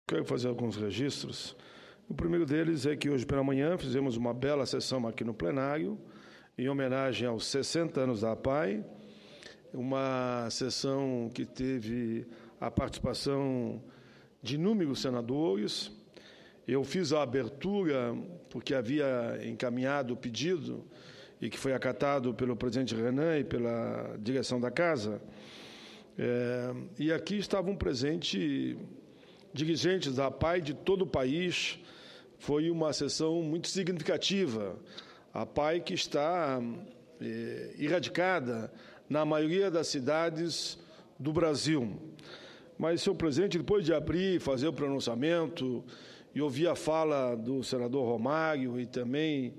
quero fazer alguns registros. O primeiro deles é que hoje pela manhã fizemos uma bela sessão aqui no plenário, em homenagem aos 60 anos da APAE, uma sessão que teve a participação de inúmeros senadores. Eu fiz a abertura porque havia encaminhado o pedido e que foi acatado pelo presidente Renan e pela direção da Casa. E aqui estavam presentes dirigentes da APAE de todo o país. Foi uma sessão muito significativa. A APAE que está erradicada na maioria das cidades do Brasil. Mas, senhor presidente, depois de abrir, fazer o pronunciamento e ouvir a fala do senador Romário e também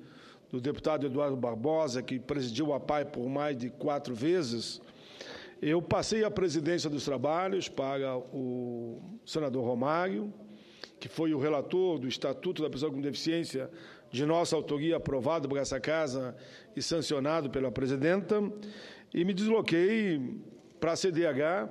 do deputado Eduardo Barbosa, que presidiu a APAE por mais de 4 vezes, eu passei a presidência dos trabalhos para o senador Romário, que foi o relator do Estatuto da Pessoa com Deficiência, de nossa autoria, aprovado por essa Casa e sancionado pela presidenta, e me desloquei para a CDH,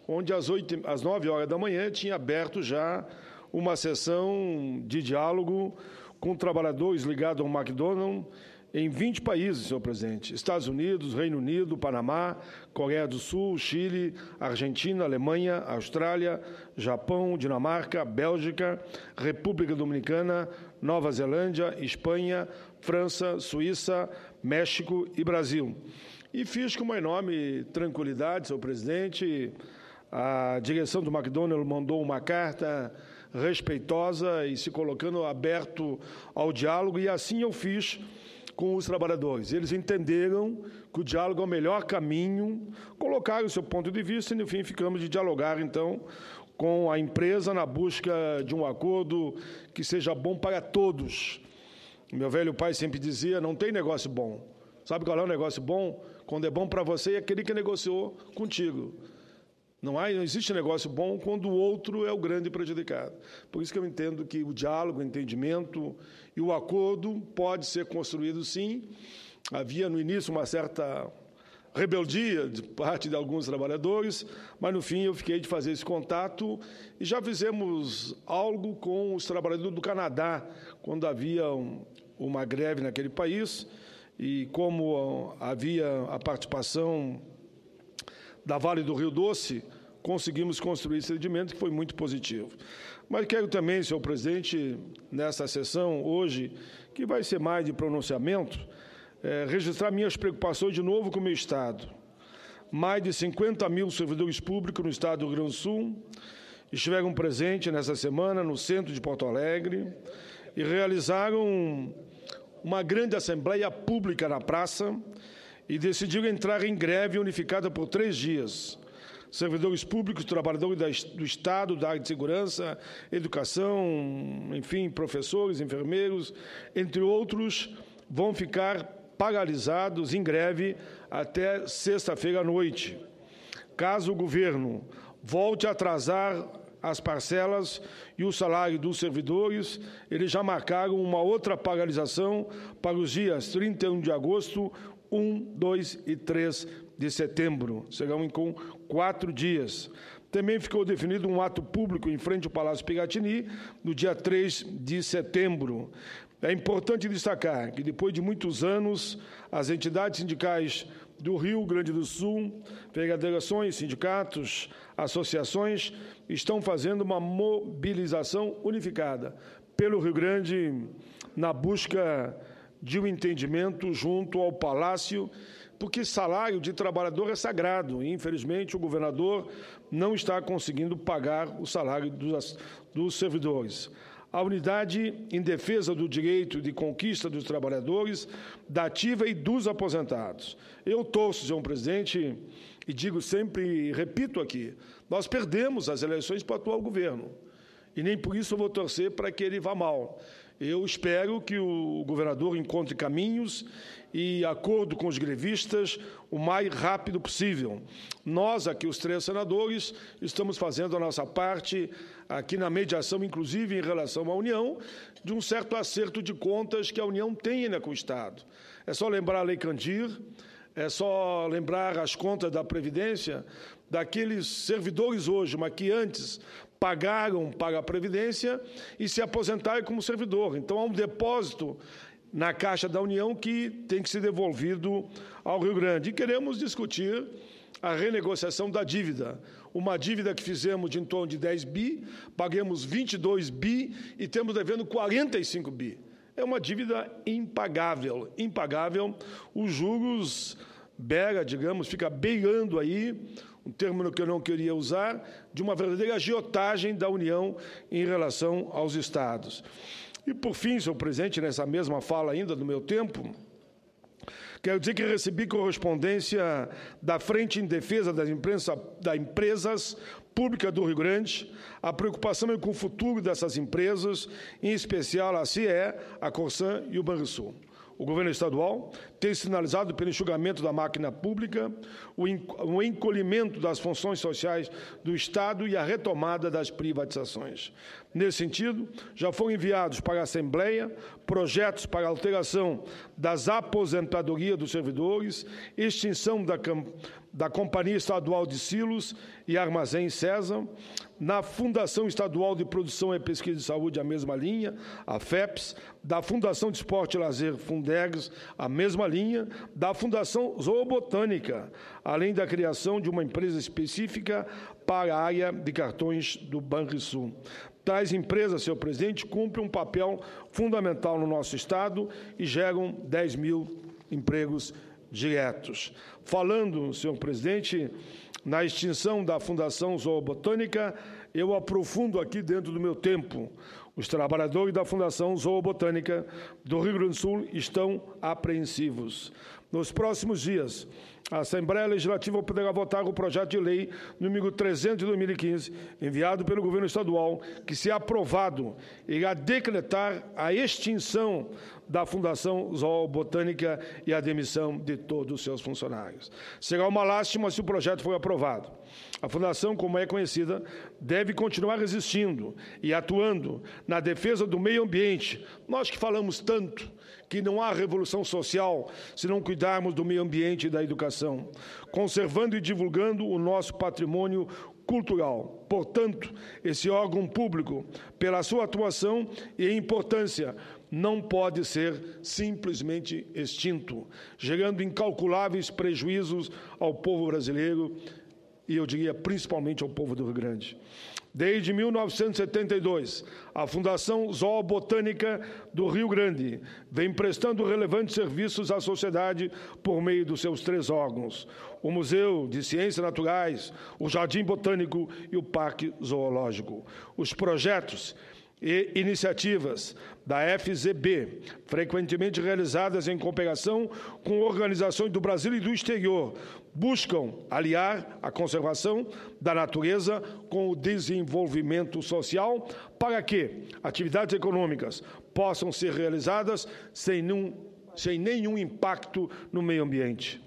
onde às 9 horas da manhã tinha aberto já uma sessão de diálogo com trabalhadores ligados ao McDonald's em 20 países, senhor presidente. Estados Unidos, Reino Unido, Panamá, Coreia do Sul, Chile, Argentina, Alemanha, Austrália, Japão, Dinamarca, Bélgica, República Dominicana, Nova Zelândia, Espanha, França, Suíça, México e Brasil. E fiz com uma enorme tranquilidade, senhor presidente. A direção do McDonald's mandou uma carta respeitosa e se colocando aberto ao diálogo, e assim eu fiz com os trabalhadores. Eles entenderam que o diálogo é o melhor caminho, colocaram o seu ponto de vista e, no fim, ficamos de dialogar, então, com a empresa na busca de um acordo que seja bom para todos. Meu velho pai sempre dizia, não tem negócio bom. Sabe qual é o negócio bom? Quando é bom para você, é aquele que negociou contigo. Não existe negócio bom quando o outro é o grande prejudicado. Por isso que eu entendo que o diálogo, o entendimento e o acordo pode ser construído, sim. Havia, no início, uma certa rebeldia de parte de alguns trabalhadores, mas, no fim, eu fiquei de fazer esse contato e já fizemos algo com os trabalhadores do Canadá, quando havia uma greve naquele país, e como havia a participação da Vale do Rio Doce, conseguimos construir esse rendimento que foi muito positivo. Mas quero também, senhor presidente, nessa sessão hoje, que vai ser mais de pronunciamento, registrar minhas preocupações de novo com o meu Estado. Mais de 50 mil servidores públicos no Estado do Rio Grande do Sul estiveram presentes nessa semana no centro de Porto Alegre e realizaram uma grande assembleia pública na praça e decidiram entrar em greve unificada por 3 dias. Servidores públicos, trabalhadores do Estado, da área de segurança, educação, enfim, professores, enfermeiros, entre outros, vão ficar paralisados em greve até sexta-feira à noite. Caso o governo volte a atrasar as parcelas e o salário dos servidores, eles já marcaram uma outra paralisação para os dias 31 de agosto, 1, 2 e 3 de setembro. Serão com 4 dias. Também ficou definido um ato público em frente ao Palácio Piratini, no dia 3 de setembro. É importante destacar que, depois de muitos anos, as entidades sindicais do Rio Grande do Sul, federações, sindicatos, associações, estão fazendo uma mobilização unificada pelo Rio Grande na busca de um entendimento junto ao Palácio, porque salário de trabalhador é sagrado e, infelizmente, o governador não está conseguindo pagar o salário dos servidores. A unidade em defesa do direito de conquista dos trabalhadores, da ativa e dos aposentados. Eu torço, senhor presidente, e digo sempre, e repito aqui, nós perdemos as eleições para o atual governo, e nem por isso eu vou torcer para que ele vá mal. Eu espero que o governador encontre caminhos e acordo com os grevistas o mais rápido possível. Nós, aqui, os 3 senadores, estamos fazendo a nossa parte aqui na mediação, inclusive em relação à União, de um certo acerto de contas que a União tem ainda com o Estado. É só lembrar a Lei Candir, é só lembrar as contas da Previdência, daqueles servidores hoje, mas que antes pagaram para a Previdência e se aposentaram como servidor. Então, há um depósito na Caixa da União que tem que ser devolvido ao Rio Grande. E queremos discutir a renegociação da dívida. Uma dívida que fizemos de em torno de 10 bi, paguemos 22 bi e temos devendo 45 bi. É uma dívida impagável, impagável. Os juros fica beirando aí, um termo que eu não queria usar, de uma verdadeira agiotagem da União em relação aos Estados. E, por fim, senhor presidente, nessa mesma fala ainda do meu tempo, quero dizer que recebi correspondência da Frente em Defesa das Empresas Públicas do Rio Grande. A preocupação é com o futuro dessas empresas, em especial a CIE, a Corsan e o Banrisul. O governo estadual tem sinalizado pelo enxugamento da máquina pública, o encolhimento das funções sociais do Estado e a retomada das privatizações. Nesse sentido, já foram enviados para a Assembleia projetos para alteração das aposentadorias dos servidores, extinção da Companhia Estadual de Silos e Armazém César, na Fundação Estadual de Produção e Pesquisa de Saúde, a mesma linha, a FEPS, da Fundação de Esporte e Lazer, Fundegs, a mesma linha, da Fundação Zoobotânica, além da criação de uma empresa específica para a área de cartões do Banrisul. Tais empresas, senhor presidente, cumprem um papel fundamental no nosso Estado e geram 10 mil empregos diretos. Falando, senhor presidente, na extinção da Fundação Zoobotânica, eu aprofundo aqui dentro do meu tempo. Os trabalhadores da Fundação Zoobotânica do Rio Grande do Sul estão apreensivos. Nos próximos dias, a Assembleia Legislativa poderá votar o projeto de lei número 300 de 2015, enviado pelo governo estadual, que, se aprovado, irá decretar a extinção da Fundação Zoobotânica e a demissão de todos os seus funcionários. Será uma lástima se o projeto for aprovado. A Fundação, como é conhecida, deve continuar resistindo e atuando na defesa do meio ambiente. Nós que falamos tanto que não há revolução social se não cuidarmos do meio ambiente e da educação, conservando e divulgando o nosso patrimônio cultural. Portanto, esse órgão público, pela sua atuação e importância, não pode ser simplesmente extinto, gerando incalculáveis prejuízos ao povo brasileiro e, eu diria, principalmente ao povo do Rio Grande. Desde 1972, a Fundação Zoobotânica do Rio Grande vem prestando relevantes serviços à sociedade por meio dos seus 3 órgãos: o Museu de Ciências Naturais, o Jardim Botânico e o Parque Zoológico. Os projetos e iniciativas da FZB, frequentemente realizadas em cooperação com organizações do Brasil e do exterior, buscam aliar a conservação da natureza com o desenvolvimento social para que atividades econômicas possam ser realizadas sem nenhum impacto no meio ambiente.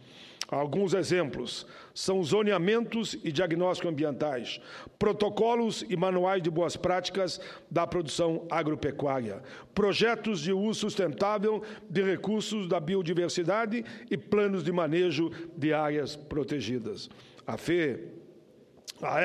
Alguns exemplos são zoneamentos e diagnósticos ambientais, protocolos e manuais de boas práticas da produção agropecuária, projetos de uso sustentável de recursos da biodiversidade e planos de manejo de áreas protegidas. A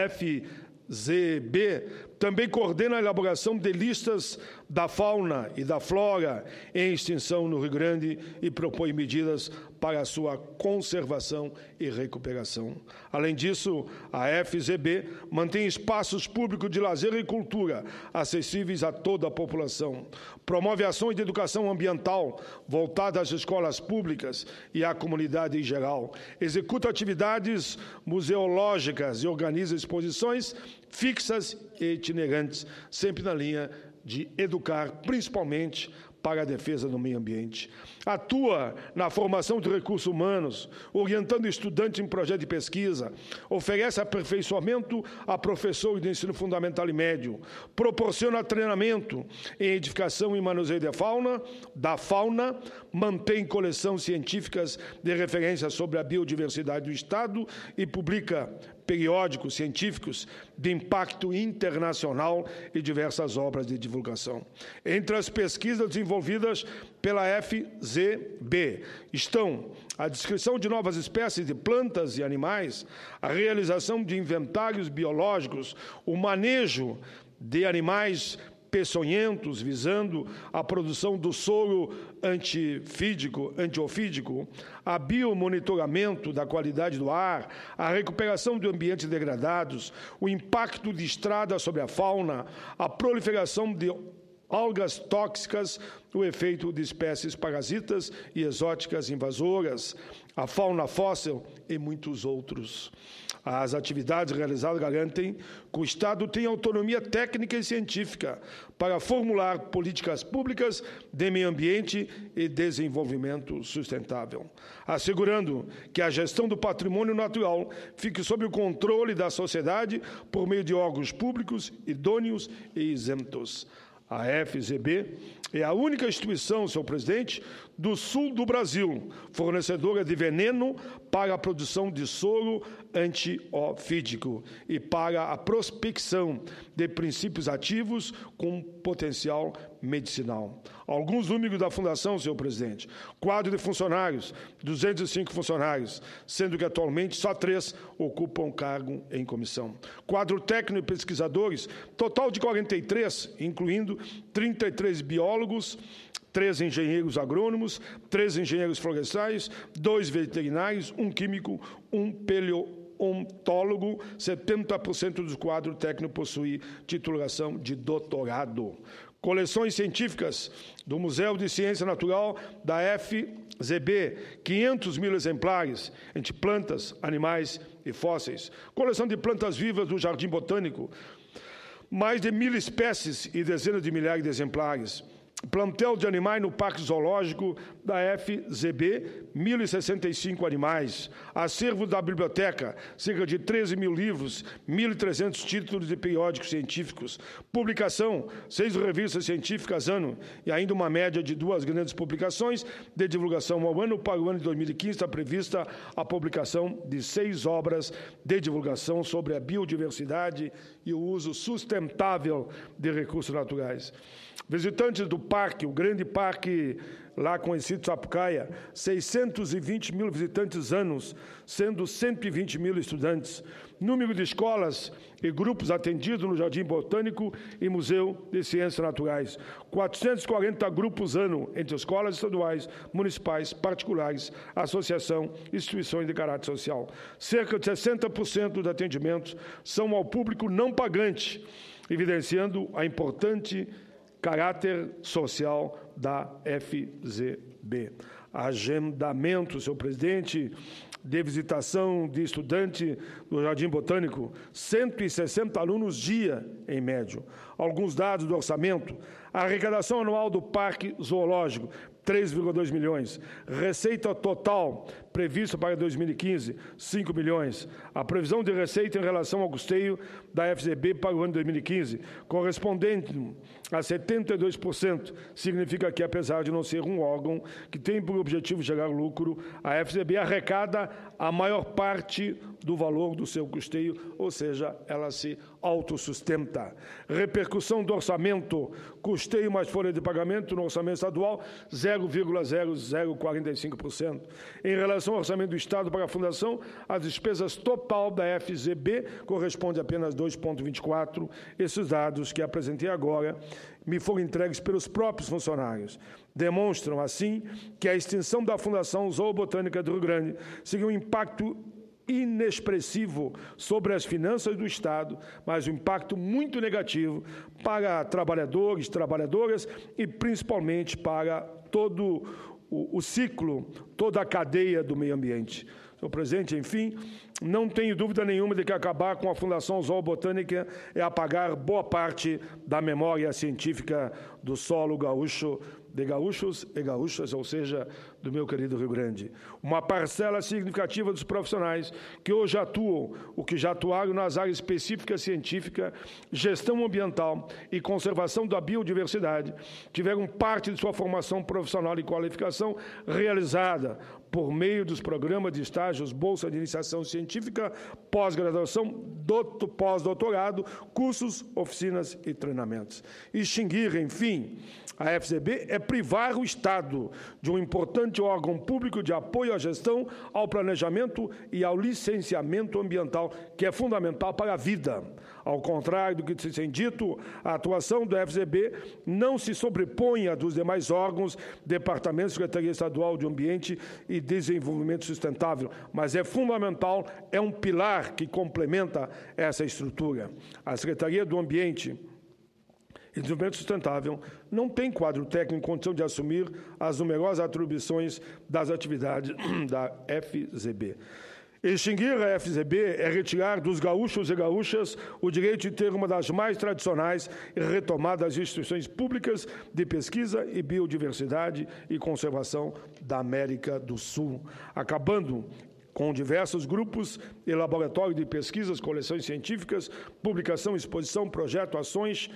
FZB também coordena a elaboração de listas da fauna e da flora em extinção no Rio Grande e propõe medidas para a sua conservação e recuperação. Além disso, a FZB mantém espaços públicos de lazer e cultura acessíveis a toda a população, promove ações de educação ambiental voltadas às escolas públicas e à comunidade em geral, executa atividades museológicas e organiza exposições fixas e itinerantes, sempre na linha de educar, principalmente para a defesa do meio ambiente. Atua na formação de recursos humanos, orientando estudantes em projetos de pesquisa, oferece aperfeiçoamento a professores de ensino fundamental e médio, proporciona treinamento em edificação e manuseio da fauna, mantém coleções científicas de referência sobre a biodiversidade do Estado e publica periódicos científicos de impacto internacional e diversas obras de divulgação. Entre as pesquisas desenvolvidas pela FZB estão a descrição de novas espécies de plantas e animais, a realização de inventários biológicos, o manejo de animais peçonhentos, visando a produção do soro antiofídico, a biomonitoramento da qualidade do ar, a recuperação de ambientes degradados, o impacto de estradas sobre a fauna, a proliferação de algas tóxicas, o efeito de espécies parasitas e exóticas invasoras, a fauna fóssil e muitos outros. As atividades realizadas garantem que o Estado tem autonomia técnica e científica para formular políticas públicas de meio ambiente e desenvolvimento sustentável, assegurando que a gestão do patrimônio natural fique sob o controle da sociedade por meio de órgãos públicos idôneos e isentos. A FZB é a única instituição, senhor presidente, do sul do Brasil, fornecedora de veneno para a produção de soro antiofídico e para a prospecção de princípios ativos com potencial medicinal. Alguns números da Fundação, senhor presidente: quadro de funcionários, 205 funcionários, sendo que atualmente só 3 ocupam cargo em comissão. Quadro técnico e pesquisadores, total de 43, incluindo 33 biólogos, 3 engenheiros agrônomos, 3 engenheiros florestais, 2 veterinários, 1 químico, 1 paleontólogo. 70% do quadro técnico possui titulação de doutorado. Coleções científicas do Museu de Ciência Natural da FZB, 500 mil exemplares, entre plantas, animais e fósseis. Coleção de plantas vivas do Jardim Botânico, mais de 1.000 espécies e dezenas de milhares de exemplares. Plantel de animais no Parque Zoológico da FZB, 1.065 animais. Acervo da biblioteca, cerca de 13 mil livros, 1.300 títulos de periódicos científicos. Publicação, 6 revistas científicas ano e ainda uma média de 2 grandes publicações de divulgação ao ano. Para o ano de 2015 está prevista a publicação de 6 obras de divulgação sobre a biodiversidade e o uso sustentável de recursos naturais. Visitantes do parque, o grande parque lá conhecido Sapucaia, 620 mil visitantes anos, sendo 120 mil estudantes. Número de escolas e grupos atendidos no Jardim Botânico e Museu de Ciências Naturais. 440 grupos ano entre escolas estaduais, municipais, particulares, associação, instituições de caráter social. Cerca de 60% dos atendimentos são ao público não pagante, evidenciando a importante caráter social da FZB. Agendamento, senhor presidente, de visitação de estudante do Jardim Botânico, 160 alunos dia, em médio. Alguns dados do orçamento: a arrecadação anual do Parque Zoológico, 3,2 milhões. Receita total prevista para 2015, 5 milhões. A previsão de receita em relação ao custeio da FZB para o ano de 2015, correspondente a 72%, significa que, apesar de não ser um órgão que tem por objetivo gerar lucro, a FZB arrecada a maior parte do valor do seu custeio, ou seja, ela se autossustenta. Repercussão do orçamento: custeio mais folha de pagamento no orçamento estadual, 0,0045%. Em relação ao orçamento do Estado para a Fundação, as despesas total da FZB corresponde a apenas 2,24%. Esses dados que apresentei agora me foram entregues pelos próprios funcionários. Demonstram, assim, que a extinção da Fundação Zoobotânica do Rio Grande seria um impacto inexpressivo sobre as finanças do Estado, mas um impacto muito negativo para trabalhadores, trabalhadoras e principalmente para todo o ciclo, toda a cadeia do meio ambiente. Senhor presidente, enfim, não tenho dúvida nenhuma de que acabar com a Fundação Zoobotânica é apagar boa parte da memória científica do solo gaúcho, de gaúchos e gaúchas, ou seja, do meu querido Rio Grande. Uma parcela significativa dos profissionais que hoje atuam, o que já atuaram nas áreas específicas científica, gestão ambiental e conservação da biodiversidade, tiveram parte de sua formação profissional e qualificação realizada por meio dos programas de estágios, bolsa de iniciação científica, pós-graduação, pós-doutorado, cursos, oficinas e treinamentos. Extinguir, enfim, a FZB é privar o Estado de um importante órgão público de apoio à gestão, ao planejamento e ao licenciamento ambiental, que é fundamental para a vida. Ao contrário do que tem dito, a atuação do FZB não se sobrepõe à dos demais órgãos, departamentos, Secretaria Estadual de Ambiente e Desenvolvimento Sustentável, mas é fundamental, é um pilar que complementa essa estrutura. A Secretaria do Ambiente e Desenvolvimento Sustentável não tem quadro técnico em condição de assumir as numerosas atribuições das atividades da FZB. Extinguir a FZB é retirar dos gaúchos e gaúchas o direito de ter uma das mais tradicionais e retomadas instituições públicas de pesquisa e biodiversidade e conservação da América do Sul, acabando com diversos grupos e laboratórios de pesquisas, coleções científicas, publicação, exposição, projeto, ações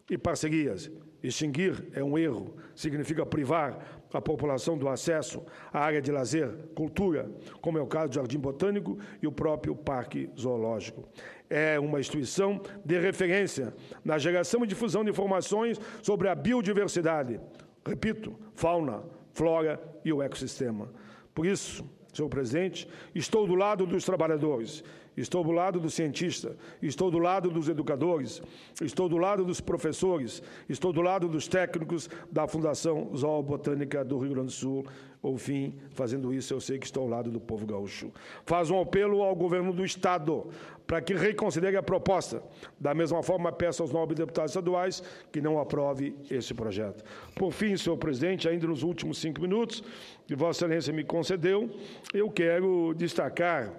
e parcerias. Extinguir é um erro, significa privar a população do acesso à área de lazer, cultura, como é o caso do Jardim Botânico e o próprio Parque Zoológico. É uma instituição de referência na geração e difusão de informações sobre a biodiversidade, repito, fauna, flora e o ecossistema. Por isso, senhor presidente, estou do lado dos trabalhadores, estou do lado do cientista, estou do lado dos educadores, estou do lado dos professores, estou do lado dos técnicos da Fundação Zoobotânica do Rio Grande do Sul. Ao fim, fazendo isso, eu sei que estou ao lado do povo gaúcho. Faz um apelo ao governo do Estado para que reconsidere a proposta. Da mesma forma, peço aos nobres deputados estaduais que não aprove esse projeto. Por fim, senhor presidente, ainda nos últimos 5 minutos que Vossa Excelência me concedeu, eu quero destacar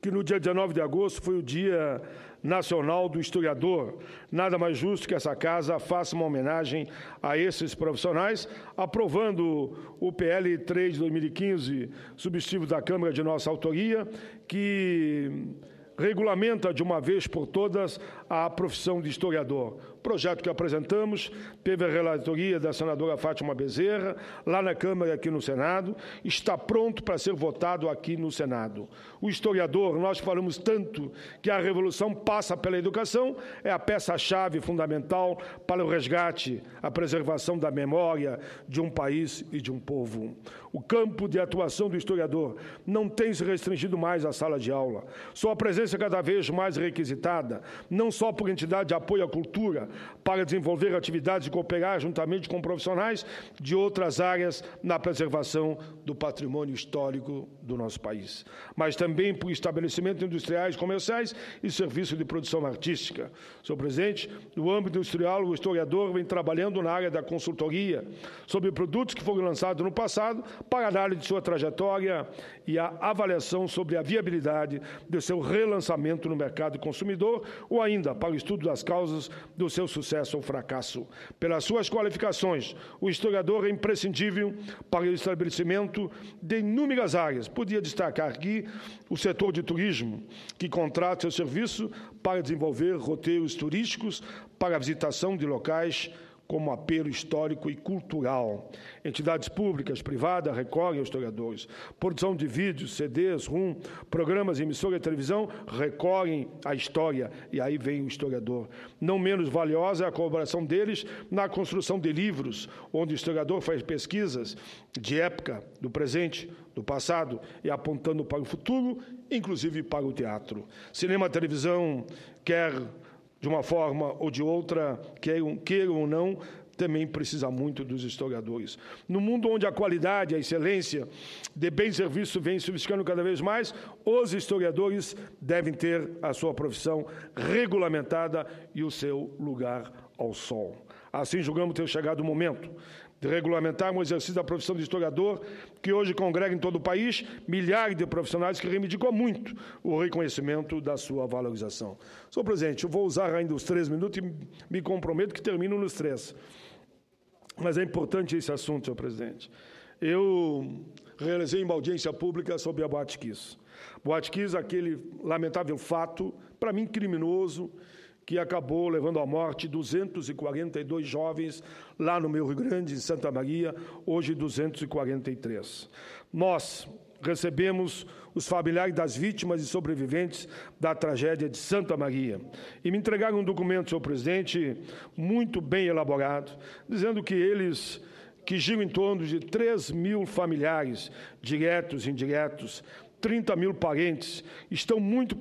que no dia 19 de agosto foi o Dia Nacional do Historiador. Nada mais justo que essa casa faça uma homenagem a esses profissionais, aprovando o PL 3 de 2015, substitutivo da Câmara de nossa autoria, que regulamenta de uma vez por todas a profissão de historiador. Projeto que apresentamos, teve a relatoria da senadora Fátima Bezerra, lá na Câmara e aqui no Senado, está pronto para ser votado aqui no Senado. O historiador, nós falamos tanto que a revolução passa pela educação, é a peça-chave fundamental para o resgate, a preservação da memória de um país e de um povo. O campo de atuação do historiador não tem se restringido mais à sala de aula. Sua presença é cada vez mais requisitada, não só por entidade de apoio à cultura, para desenvolver atividades e cooperar juntamente com profissionais de outras áreas na preservação do patrimônio histórico do nosso país, mas também por estabelecimentos industriais, comerciais e serviços de produção artística. Senhor presidente, no âmbito industrial, o historiador vem trabalhando na área da consultoria sobre produtos que foram lançados no passado para análise de sua trajetória e a avaliação sobre a viabilidade de seu relançamento no mercado consumidor ou ainda para o estudo das causas do seu sucesso ou fracasso. Pelas suas qualificações, o historiador é imprescindível para o estabelecimento de inúmeras áreas. Podia destacar aqui o setor de turismo, que contrata seu serviço para desenvolver roteiros turísticos para a visitação de locais como apelo histórico e cultural. Entidades públicas, privadas, recorrem aos historiadores. Produção de vídeos, CDs, RUM, programas de emissora de televisão, recorrem à história, e aí vem o historiador. Não menos valiosa é a colaboração deles na construção de livros, onde o historiador faz pesquisas de época, do presente, do passado, e apontando para o futuro, inclusive para o teatro. Cinema, televisão, quer de uma forma ou de outra, queiram ou não, também precisa muito dos historiadores. No mundo onde a qualidade, a excelência de bem e serviço vem sofisticando cada vez mais, os historiadores devem ter a sua profissão regulamentada e o seu lugar ao sol. Assim, julgamos ter chegado o momento de regulamentar o exercício da profissão de historiador, que hoje congrega em todo o país milhares de profissionais que reivindicam muito o reconhecimento da sua valorização. Senhor presidente, eu vou usar ainda os 3 minutos e me comprometo que termino nos 3. Mas é importante esse assunto, senhor presidente. Eu realizei uma audiência pública sobre a Boate Kiss. Boate Kiss, aquele lamentável fato, para mim criminoso, que acabou levando à morte 242 jovens lá no meu Rio Grande, em Santa Maria, hoje 243. Nós recebemos os familiares das vítimas e sobreviventes da tragédia de Santa Maria e me entregaram um documento, senhor presidente, muito bem elaborado, dizendo que eles, que giram em torno de 3 mil familiares, diretos e indiretos, 30 mil parentes, estão muito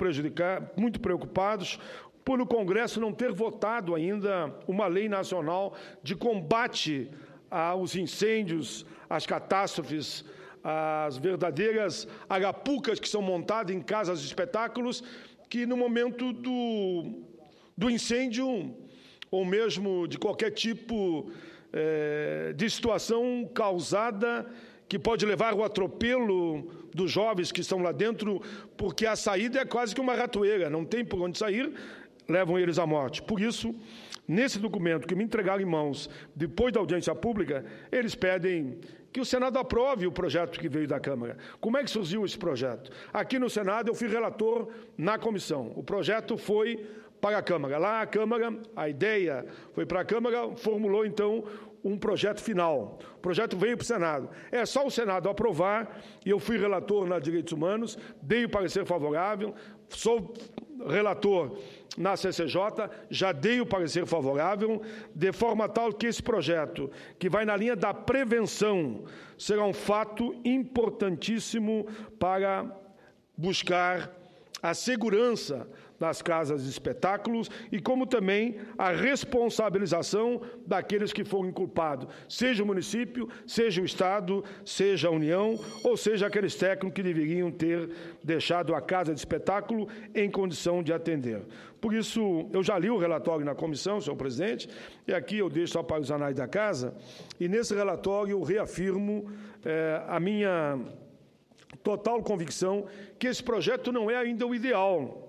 preocupados por o Congresso não ter votado ainda uma lei nacional de combate aos incêndios, às catástrofes, às verdadeiras arapucas que são montadas em casas de espetáculos, que no momento do incêndio, ou mesmo de qualquer tipo de situação causada, que pode levar ao atropelo dos jovens que estão lá dentro, porque a saída é quase que uma ratoeira, não tem por onde sair, levam eles à morte. Por isso, nesse documento que me entregaram em mãos, depois da audiência pública, eles pedem que o Senado aprove o projeto que veio da Câmara. Como é que surgiu esse projeto? Aqui no Senado eu fui relator na comissão. O projeto foi para a Câmara. Lá a Câmara, a ideia foi para a Câmara, formulou então um projeto final. O projeto veio para o Senado. É só o Senado aprovar, e eu fui relator na Direitos Humanos, dei o parecer favorável, sou relator na CCJ, já dei o parecer favorável, de forma tal que esse projeto, que vai na linha da prevenção, será um fato importantíssimo para buscar a segurança das casas de espetáculos e como também a responsabilização daqueles que foram culpados, seja o município, seja o Estado, seja a União, ou seja aqueles técnicos que deveriam ter deixado a casa de espetáculo em condição de atender. Por isso, eu já li o relatório na comissão, senhor presidente, e aqui eu deixo só para os anais da casa, e nesse relatório eu reafirmo a minha total convicção que esse projeto não é ainda o ideal,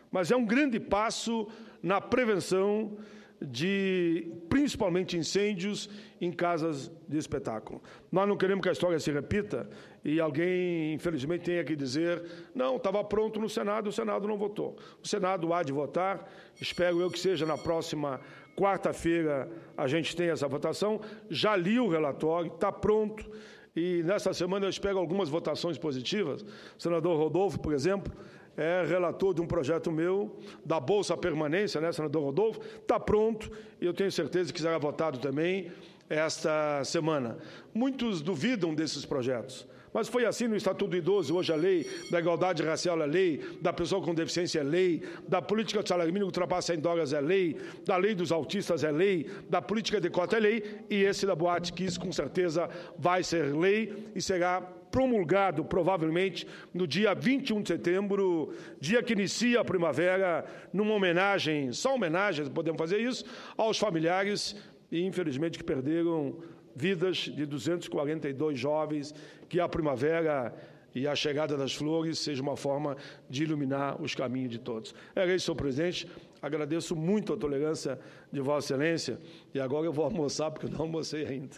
mas é um grande passo na prevenção de, principalmente, incêndios em casas de espetáculo. Nós não queremos que a história se repita e alguém, infelizmente, tenha que dizer não, estava pronto no Senado, o Senado não votou. O Senado há de votar, espero eu que seja na próxima quarta-feira a gente tenha essa votação. Já li o relatório, está pronto. E nessa semana eu espero algumas votações positivas. O senador Rodolfo, por exemplo, é relator de um projeto meu, da Bolsa Permanência, né, senador Rodolfo, está pronto, e eu tenho certeza que será votado também esta semana. Muitos duvidam desses projetos, mas foi assim no Estatuto do Idoso, hoje a lei da igualdade racial é lei, da pessoa com deficiência é lei, da política de salário mínimo que ultrapassa 100 dólares é lei, da lei dos autistas é lei, da política de cota é lei, e esse da Boate Kiss com certeza vai ser lei e será promulgado, provavelmente, no dia 21 de setembro, dia que inicia a primavera, numa homenagem, só homenagem, podemos fazer isso, aos familiares, e infelizmente que perderam vidas de 242 jovens, que a primavera e a chegada das flores seja uma forma de iluminar os caminhos de todos. Era isso, senhor presidente. Agradeço muito a tolerância de Vossa Excelência, e agora eu vou almoçar, porque eu não almocei ainda.